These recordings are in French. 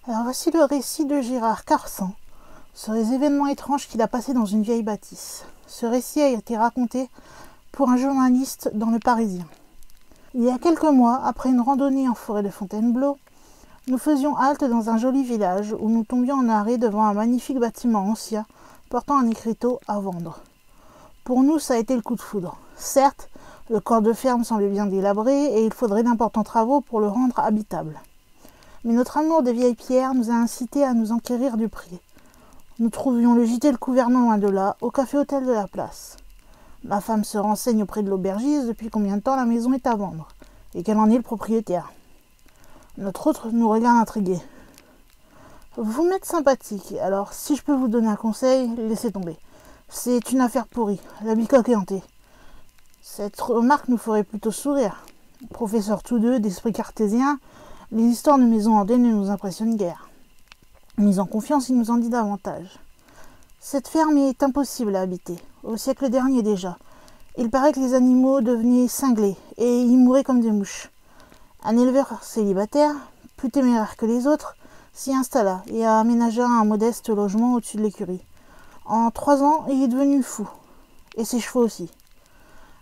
Alors voici le récit de Gérard Carsan sur les événements étranges qu'il a passés dans une vieille bâtisse. Ce récit a été raconté pour un journaliste dans Le Parisien. Il y a quelques mois, après une randonnée en forêt de Fontainebleau, nous faisions halte dans un joli village où nous tombions en arrêt devant un magnifique bâtiment ancien portant un écriteau à vendre. Pour nous, ça a été le coup de foudre. Certes, le corps de ferme semblait bien délabré et il faudrait d'importants travaux pour le rendre habitable. Mais notre amour des vieilles pierres nous a incités à nous enquérir du prix. Nous trouvions le gîte et le couvent loin de là, au café-hôtel de la place. Ma femme se renseigne auprès de l'aubergiste depuis combien de temps la maison est à vendre, et quel en est le propriétaire. Notre autre nous regarde intrigué. Vous m'êtes sympathique, alors si je peux vous donner un conseil, laissez tomber. C'est une affaire pourrie, la bicoque est hantée. Cette remarque nous ferait plutôt sourire. Professeurs tous deux d'esprit cartésien, les histoires de maisons hantées ne nous impressionnent guère. Mis en confiance, il nous en dit davantage. Cette ferme est impossible à habiter, au siècle dernier déjà. Il paraît que les animaux devenaient cinglés et y mouraient comme des mouches. Un éleveur célibataire, plus téméraire que les autres, s'y installa et a aménagé un modeste logement au-dessus de l'écurie. En 3 ans, il est devenu fou, et ses chevaux aussi.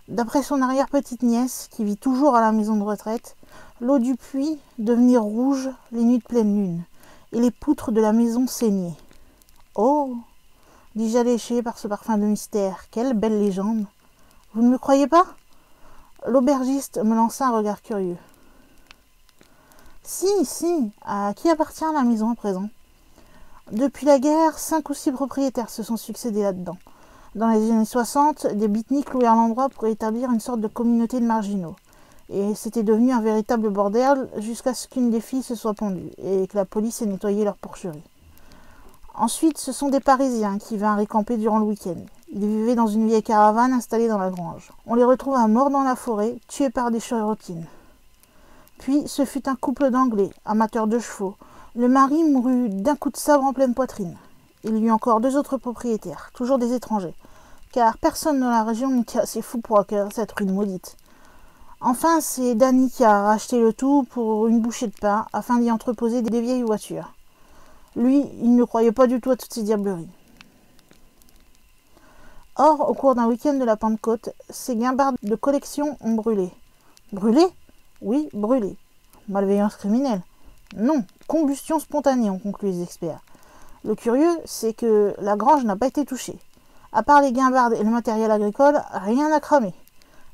D'après son arrière-petite-nièce, qui vit toujours à la maison de retraite, l'eau du puits devenait rouge les nuits de pleine lune, et les poutres de la maison saignaient. « Oh !» dis-je alléché par ce parfum de mystère, « quelle belle légende ! Vous ne me croyez pas ?» L'aubergiste me lança un regard curieux. « Si, à qui appartient la maison à présent ? Depuis la guerre, 5 ou 6 propriétaires se sont succédés là-dedans. Dans les années 60, des beatniks louèrent l'endroit pour établir une sorte de communauté de marginaux. Et c'était devenu un véritable bordel jusqu'à ce qu'une des filles se soit pendue et que la police ait nettoyé leur porcherie. Ensuite, ce sont des Parisiens qui vinrent y camper durant le week-end. Ils vivaient dans une vieille caravane installée dans la grange. On les retrouva morts dans la forêt, tués par des chirotines. Puis, ce fut un couple d'Anglais, amateurs de chevaux. Le mari mourut d'un coup de sabre en pleine poitrine. Il y eut encore 2 autres propriétaires, toujours des étrangers, car personne dans la région n'était assez fou pour acquérir cette ruine maudite. Enfin, c'est Danny qui a racheté le tout pour une bouchée de pain, afin d'y entreposer des vieilles voitures. Lui, il ne croyait pas du tout à toutes ces diableries. Or, au cours d'un week-end de la Pentecôte, ces guimbardes de collection ont brûlé. Brûlé ? Oui, brûlé. Malveillance criminelle ? Non, combustion spontanée, ont conclu les experts. Le curieux, c'est que la grange n'a pas été touchée. À part les guimbardes et le matériel agricole, rien n'a cramé.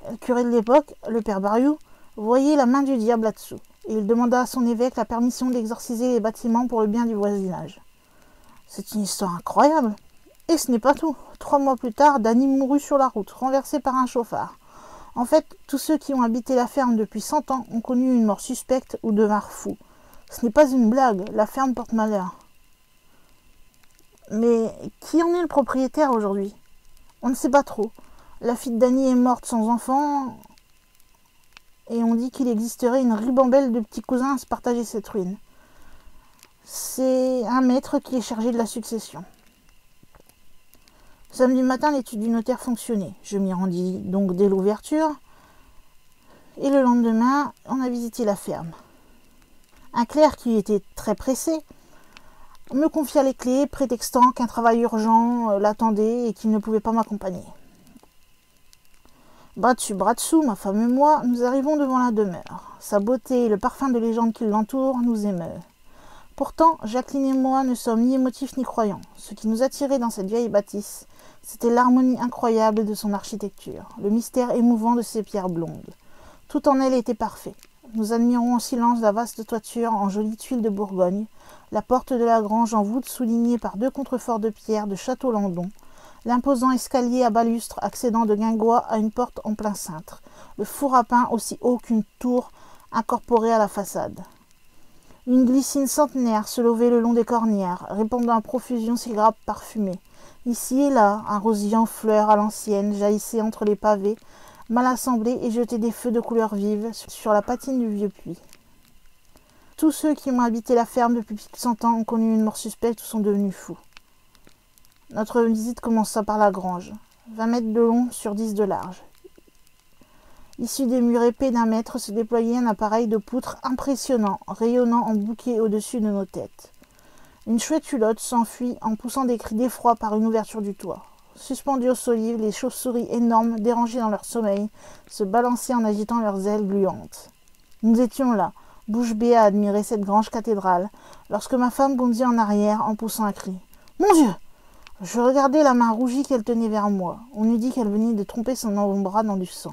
Le curé de l'époque, le père Bariou, voyait la main du diable là-dessous. Et il demanda à son évêque la permission d'exorciser les bâtiments pour le bien du voisinage. C'est une histoire incroyable. Et ce n'est pas tout. 3 mois plus tard, Danny mourut sur la route, renversé par un chauffard. En fait, tous ceux qui ont habité la ferme depuis 100 ans ont connu une mort suspecte ou devinrent fous. Ce n'est pas une blague, la ferme porte malheur. Mais qui en est le propriétaire aujourd'hui ? On ne sait pas trop. La fille de Danny est morte sans enfant et on dit qu'il existerait une ribambelle de petits cousins à se partager cette ruine. C'est un maître qui est chargé de la succession. Samedi matin, l'étude du notaire fonctionnait. Je m'y rendis donc dès l'ouverture et le lendemain, on a visité la ferme. Un clerc qui était très pressé me confia les clés, prétextant qu'un travail urgent l'attendait et qu'il ne pouvait pas m'accompagner. Bras dessous, ma femme et moi, nous arrivons devant la demeure. Sa beauté et le parfum de légende qui l'entoure nous émeuvent. Pourtant, Jacqueline et moi ne sommes ni émotifs ni croyants. Ce qui nous attirait dans cette vieille bâtisse, c'était l'harmonie incroyable de son architecture, le mystère émouvant de ses pierres blondes. Tout en elle était parfait. Nous admirons en silence la vaste toiture en jolies tuiles de Bourgogne, la porte de la grange en voûte soulignée par 2 contreforts de pierre de Château-Landon, l'imposant escalier à balustres accédant de guingois à une porte en plein cintre, le four à pain aussi haut qu'une tour incorporée à la façade. Une glycine centenaire se levait le long des cornières, répandant à profusion ses grappes parfumées. Ici et là, un rosier en fleurs à l'ancienne jaillissait entre les pavés, mal assemblés et jetait des feux de couleur vive sur la patine du vieux puits. Tous ceux qui ont habité la ferme depuis plus de 100 ans ont connu une mort suspecte ou sont devenus fous. Notre visite commença par la grange, 20 mètres de long sur 10 de large. Issu des murs épais d'1 mètre se déployait un appareil de poutres impressionnant, rayonnant en bouquet au-dessus de nos têtes. Une chouette hulotte s'enfuit en poussant des cris d'effroi par une ouverture du toit. Suspendues aux solives, les chauves-souris énormes, dérangées dans leur sommeil, se balançaient en agitant leurs ailes gluantes. Nous étions là, bouche bée à admirer cette grande cathédrale, lorsque ma femme bondit en arrière en poussant un cri. « Mon Dieu !» Je regardais la main rougie qu'elle tenait vers moi. On eût dit qu'elle venait de tromper son avant-bras dans du sang.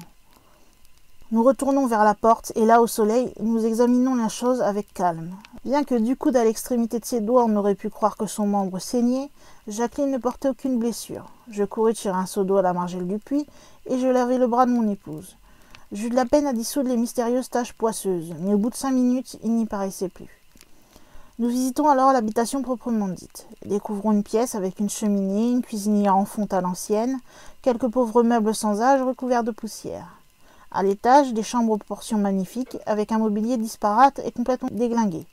Nous retournons vers la porte et là, au soleil, nous examinons la chose avec calme. Bien que du coude à l'extrémité de ses doigts, on aurait pu croire que son membre saignait, Jacqueline ne portait aucune blessure. Je courus tirer un seau d'eau à la margelle du puits et je lavai le bras de mon épouse. J'eus de la peine à dissoudre les mystérieuses taches poisseuses, mais au bout de 5 minutes, il n'y paraissait plus. Nous visitons alors l'habitation proprement dite. Découvrons une pièce avec une cheminée, une cuisinière en fonte à l'ancienne, quelques pauvres meubles sans âge recouverts de poussière. À l'étage, des chambres aux proportions magnifiques, avec un mobilier disparate et complètement déglingué.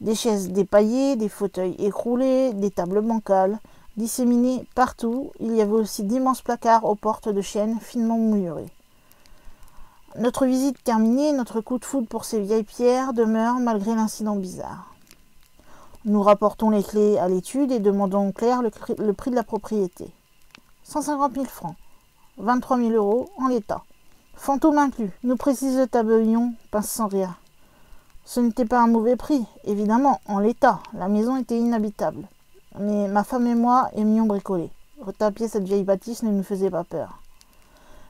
Des chaises dépaillées, des fauteuils écroulés, des tables bancales, disséminées partout. Il y avait aussi d'immenses placards aux portes de chêne finement moulurées. Notre visite terminée, notre coup de foudre pour ces vieilles pierres demeure malgré l'incident bizarre. Nous rapportons les clés à l'étude et demandons au clerc le prix de la propriété. 150 000 francs, 23 000 € en l'état. Fantôme inclus, nous précise le tabellion, pince sans rire. Ce n'était pas un mauvais prix, évidemment, en l'état, la maison était inhabitable. Mais ma femme et moi aimions bricoler. Retaper cette vieille bâtisse ne nous faisait pas peur.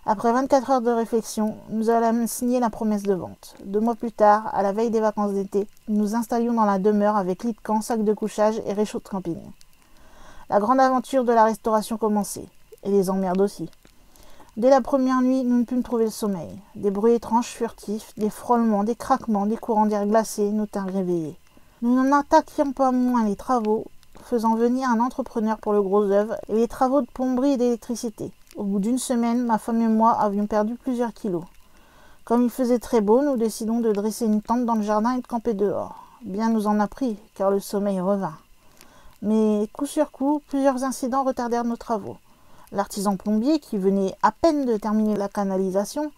Après 24 heures de réflexion, nous allâmes signer la promesse de vente. 2 mois plus tard, à la veille des vacances d'été, nous nous installions dans la demeure avec lit de camp, sac de couchage et réchaud de camping. La grande aventure de la restauration commençait, et les emmerdes aussi. Dès la première nuit, nous ne pûmes trouver le sommeil. Des bruits étranges furtifs, des frôlements, des craquements, des courants d'air glacés nous tinrent réveillés. Nous n'en attaquions pas moins les travaux, faisant venir un entrepreneur pour le gros œuvre et les travaux de plomberie et d'électricité. Au bout d'une semaine, ma femme et moi avions perdu plusieurs kilos. Comme il faisait très beau, nous décidons de dresser une tente dans le jardin et de camper dehors. Bien nous en a pris, car le sommeil revint. Mais coup sur coup, plusieurs incidents retardèrent nos travaux. L'artisan plombier, qui venait à peine de terminer la canalisation,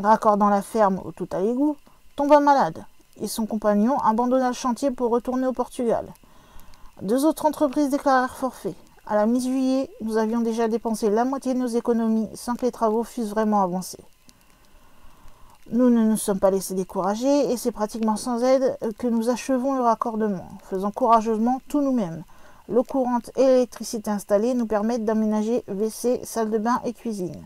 raccordant la ferme au tout à l'égout, tomba malade, et son compagnon abandonna le chantier pour retourner au Portugal. 2 autres entreprises déclarèrent forfait. À la mi-juillet, nous avions déjà dépensé la moitié de nos économies sans que les travaux fussent vraiment avancés. Nous ne nous sommes pas laissés décourager et c'est pratiquement sans aide que nous achevons le raccordement, faisant courageusement tout nous-mêmes. L'eau courante et l'électricité installées nous permettent d'aménager WC, salle de bain et cuisine.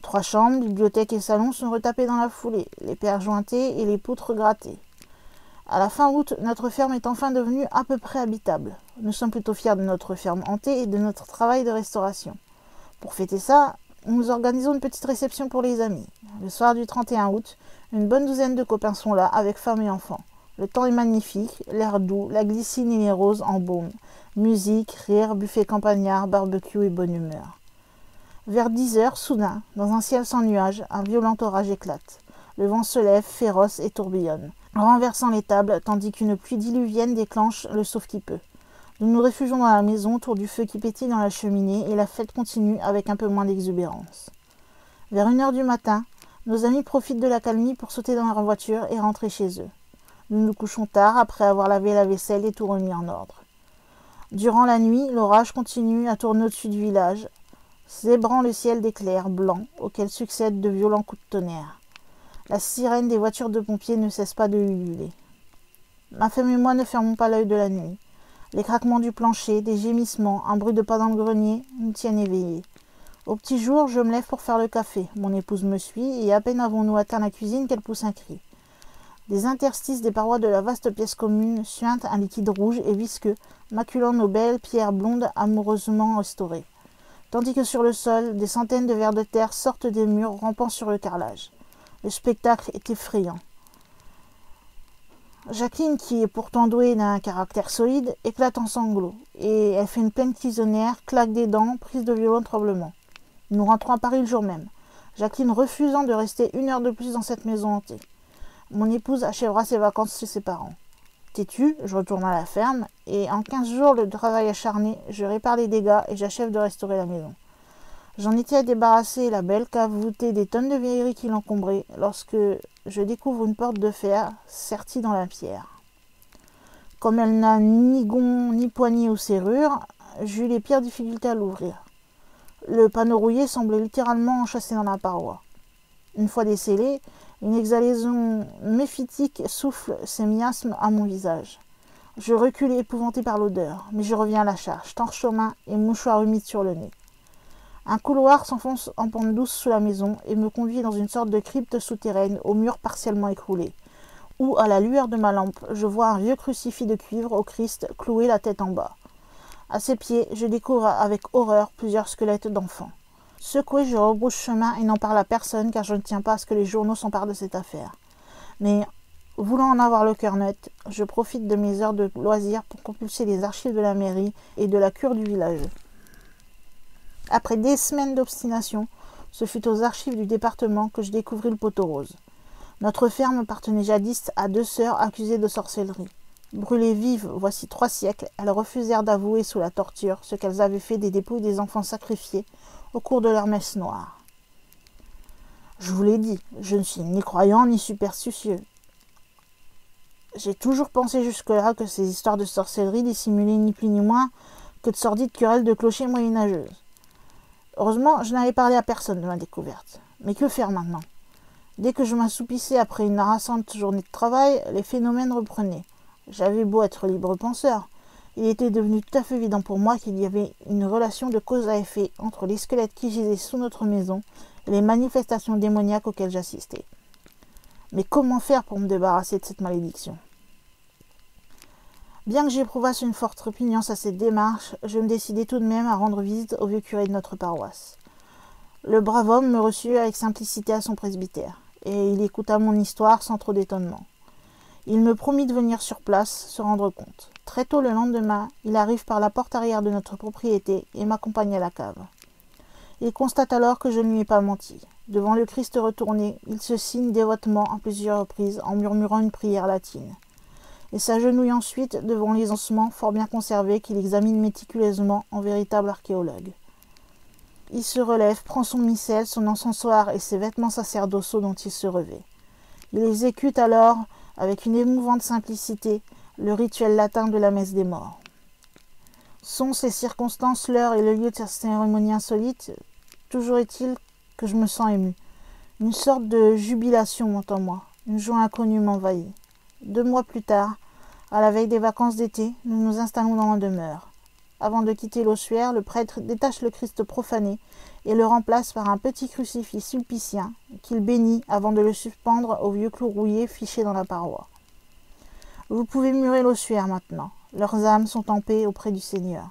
3 chambres, bibliothèque et salon sont retapés dans la foulée, les pierres jointées et les poutres grattées. À la fin août, notre ferme est enfin devenue à peu près habitable. Nous sommes plutôt fiers de notre ferme hantée et de notre travail de restauration. Pour fêter ça, nous organisons une petite réception pour les amis. Le soir du 31 août, une bonne douzaine de copains sont là, avec femmes et enfants. Le temps est magnifique, l'air doux, la glycine et les roses embaument. Musique, rire, buffet campagnard, barbecue et bonne humeur. Vers 10 heures, soudain, dans un ciel sans nuages, un violent orage éclate. Le vent se lève, féroce et tourbillonne, renversant les tables, tandis qu'une pluie diluvienne déclenche le sauve-qui-peut. Nous nous réfugions dans la maison autour du feu qui pétille dans la cheminée et la fête continue avec un peu moins d'exubérance. Vers 1 heure du matin, nos amis profitent de l'accalmie pour sauter dans leur voiture et rentrer chez eux. Nous nous couchons tard après avoir lavé la vaisselle et tout remis en ordre. Durant la nuit, l'orage continue à tourner au-dessus du village, zébrant le ciel d'éclairs blancs auxquels succèdent de violents coups de tonnerre. La sirène des voitures de pompiers ne cesse pas de ululer. Ma femme et moi ne fermons pas l'œil de la nuit. Les craquements du plancher, des gémissements, un bruit de pas dans le grenier nous tiennent éveillés. Au petit jour, je me lève pour faire le café. Mon épouse me suit et à peine avons-nous atteint la cuisine qu'elle pousse un cri. Des interstices des parois de la vaste pièce commune suinte un liquide rouge et visqueux, maculant nos belles pierres blondes amoureusement restaurées. Tandis que sur le sol, des centaines de vers de terre sortent des murs rampant sur le carrelage. Le spectacle est effrayant. Jacqueline, qui est pourtant douée d'un caractère solide, éclate en sanglots, et elle fait une pleine tisonnière, claque des dents, prise de violents tremblements. Nous rentrons à Paris le jour même, Jacqueline refusant de rester 1 heure de plus dans cette maison hantée. Mon épouse achèvera ses vacances chez ses parents. Têtue, je retourne à la ferme, et en 15 jours de travail acharné, je répare les dégâts et j'achève de restaurer la maison. J'en étais à débarrasser la belle cave voûtée des tonnes de vieilleries qui l'encombraient, lorsque je découvre une porte de fer sertie dans la pierre. Comme elle n'a ni gond, ni poignée ou serrure, j'eus les pires difficultés à l'ouvrir. Le panneau rouillé semblait littéralement enchâssé dans la paroi. Une fois décellé, une exhalaison méphitique souffle ses miasmes à mon visage. Je recule épouvanté par l'odeur, mais je reviens à la charge, torche aux mains et mouchoir humide sur le nez. Un couloir s'enfonce en pente douce sous la maison et me conduit dans une sorte de crypte souterraine aux murs partiellement écroulés, où, à la lueur de ma lampe, je vois un vieux crucifix de cuivre au Christ cloué la tête en bas. À ses pieds, je découvre avec horreur plusieurs squelettes d'enfants. Secoué, je rebrousse chemin et n'en parle à personne car je ne tiens pas à ce que les journaux s'emparent de cette affaire. Mais, voulant en avoir le cœur net, je profite de mes heures de loisirs pour compulser les archives de la mairie et de la cure du village. Après des semaines d'obstination, ce fut aux archives du département que je découvris le poteau rose. Notre ferme appartenait jadis à 2 sœurs accusées de sorcellerie. Brûlées vives voici 3 siècles, elles refusèrent d'avouer sous la torture ce qu'elles avaient fait des dépouilles des enfants sacrifiés au cours de leur messe noire. Je vous l'ai dit, je ne suis ni croyant ni superstitieux. J'ai toujours pensé jusque-là que ces histoires de sorcellerie dissimulaient ni plus ni moins que de sordides querelles de clochers moyenâgeuses. Heureusement, je n'avais parlé à personne de ma découverte. Mais que faire maintenant? Dès que je m'assoupissais après une harassante journée de travail, les phénomènes reprenaient. J'avais beau être libre penseur, il était devenu tout à fait évident pour moi qu'il y avait une relation de cause à effet entre les squelettes qui gisaient sous notre maison et les manifestations démoniaques auxquelles j'assistais. Mais comment faire pour me débarrasser de cette malédiction? Bien que j'éprouvasse une forte répugnance à cette démarche, je me décidai tout de même à rendre visite au vieux curé de notre paroisse. Le brave homme me reçut avec simplicité à son presbytère, et il écouta mon histoire sans trop d'étonnement. Il me promit de venir sur place se rendre compte. Très tôt le lendemain, il arrive par la porte arrière de notre propriété et m'accompagne à la cave. Il constate alors que je ne lui ai pas menti. Devant le Christ retourné, il se signe dévotement à plusieurs reprises en murmurant une prière latine. Et s'agenouille ensuite devant les ossements fort bien conservés qu'il examine méticuleusement en véritable archéologue. Il se relève, prend son missel, son encensoir et ses vêtements sacerdotaux dont il se revêt. Il exécute alors, avec une émouvante simplicité, le rituel latin de la messe des morts. Sont ces circonstances, l'heure et le lieu de cette cérémonie insolite? Toujours est-il que je me sens ému. Une sorte de jubilation monte en moi. Une joie inconnue m'envahit. 2 mois plus tard, à la veille des vacances d'été, nous nous installons dans la demeure. Avant de quitter l'ossuaire, le prêtre détache le Christ profané et le remplace par un petit crucifix sulpicien qu'il bénit avant de le suspendre au vieux clou rouillé fiché dans la paroi. Vous pouvez murer l'ossuaire maintenant. Leurs âmes sont en paix auprès du Seigneur.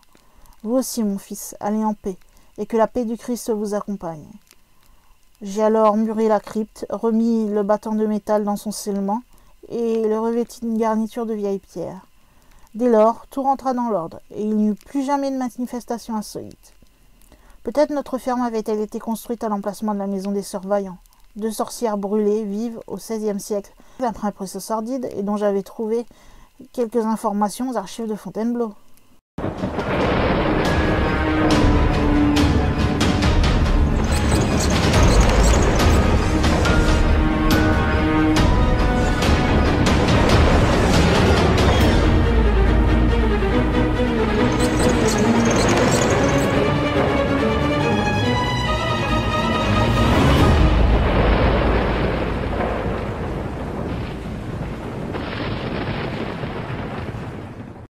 Vous aussi, mon fils, allez en paix, et que la paix du Christ vous accompagne. J'ai alors muré la crypte, remis le battant de métal dans son scellement, et le revêtit d'une garniture de vieille pierre. Dès lors, tout rentra dans l'ordre, et il n'y eut plus jamais de manifestation insolite. Peut-être notre ferme avait-elle été construite à l'emplacement de la maison des sœurs Vaillant, 2 sorcières brûlées, vives, au XVIe siècle, après ce sordide, et dont j'avais trouvé quelques informations aux archives de Fontainebleau.